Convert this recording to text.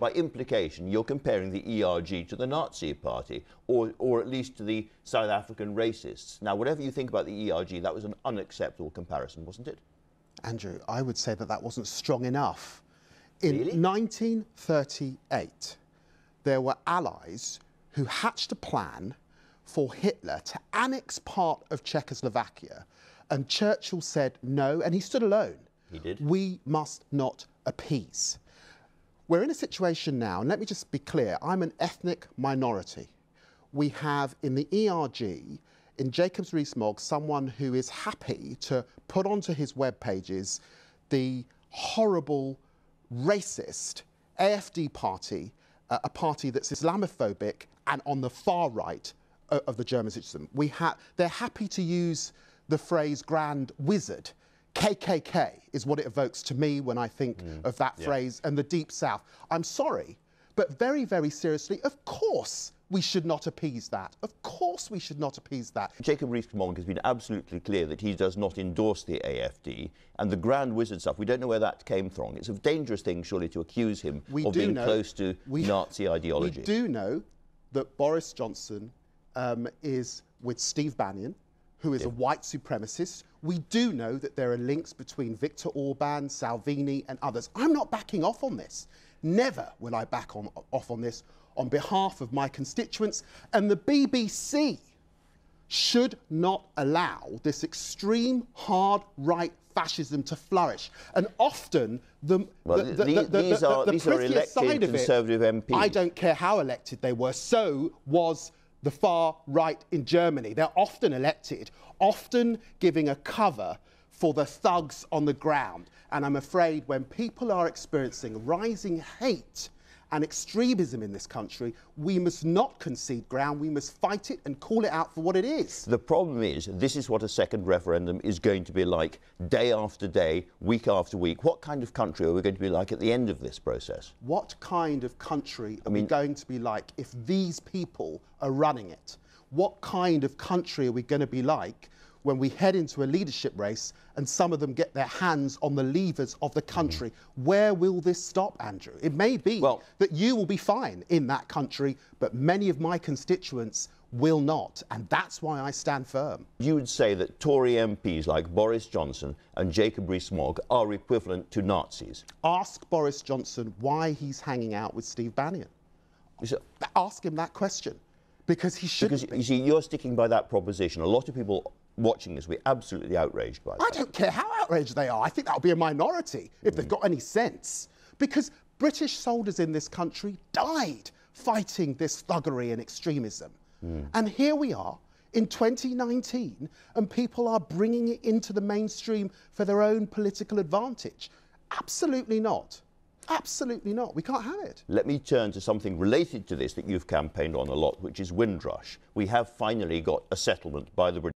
by implication, you're comparing the ERG to the Nazi party, or at least to the South African racists. Now, whatever you think about the ERG, that was an unacceptable comparison, wasn't it? Andrew, I would say that that wasn't strong enough. In Really? 1938, there were allies who hatched a plan for Hitler to annex part of Czechoslovakia, and Churchill said no, and he stood alone. He did. We must not appease. We're in a situation now, and let me just be clear, I'm an ethnic minority. We have in the ERG, in Jacobs Rees-Mogg, someone who is happy to put onto his web pages the horrible, racist AfD party, a party that's Islamophobic and on the far right of the German system. They're happy to use the phrase grand wizard. KKK is what it evokes to me when I think of that phrase, and the Deep South. I'm sorry, but very, very seriously, of course we should not appease that. Of course we should not appease that. Jacob Rees-Mogg has been absolutely clear that he does not endorse the AfD, and the grand wizard stuff, we don't know where that came from. It's a dangerous thing, surely, to accuse him of being close to Nazi ideology. We do know that Boris Johnson is with Steve Bannon, who is a white supremacist. We do know that there are links between Viktor Orban, Salvini and others. I'm not backing off on this. Never will I back off on this on behalf of my constituents. And the BBC should not allow this extreme hard right fascism to flourish. And often the these are elected side of Conservative MPs. I don't care how elected they were. So was the far right in Germany. They're often elected, often giving a cover for the thugs on the ground. And I'm afraid when people are experiencing rising hate and extremism in this country, we must not concede ground. We must fight it and call it out for what it is. The problem is, this is what a second referendum is going to be like, day after day, week after week. What kind of country are we going to be like at the end of this process? What kind of country are we going to be like if these people are running it? What kind of country are we going to be like when we head into a leadership race and some of them get their hands on the levers of the country? Where will this stop, Andrew? It may be that you will be fine in that country, but many of my constituents will not, and that's why I stand firm. You would say that Tory MPs like Boris Johnson and Jacob Rees-Mogg are equivalent to Nazis? Ask Boris Johnson why he's hanging out with Steve Bannon. Ask him that question, because he shouldn't be. You see, you're sticking by that proposition. A lot of people watching this will be absolutely outraged by that. I don't care how outraged they are. I think that'll be a minority if they've got any sense. Because British soldiers in this country died fighting this thuggery and extremism. And here we are in 2019, and people are bringing it into the mainstream for their own political advantage. Absolutely not. Absolutely not. We can't have it. Let me turn to something related to this that you've campaigned on a lot, which is Windrush. We have finally got a settlement by the British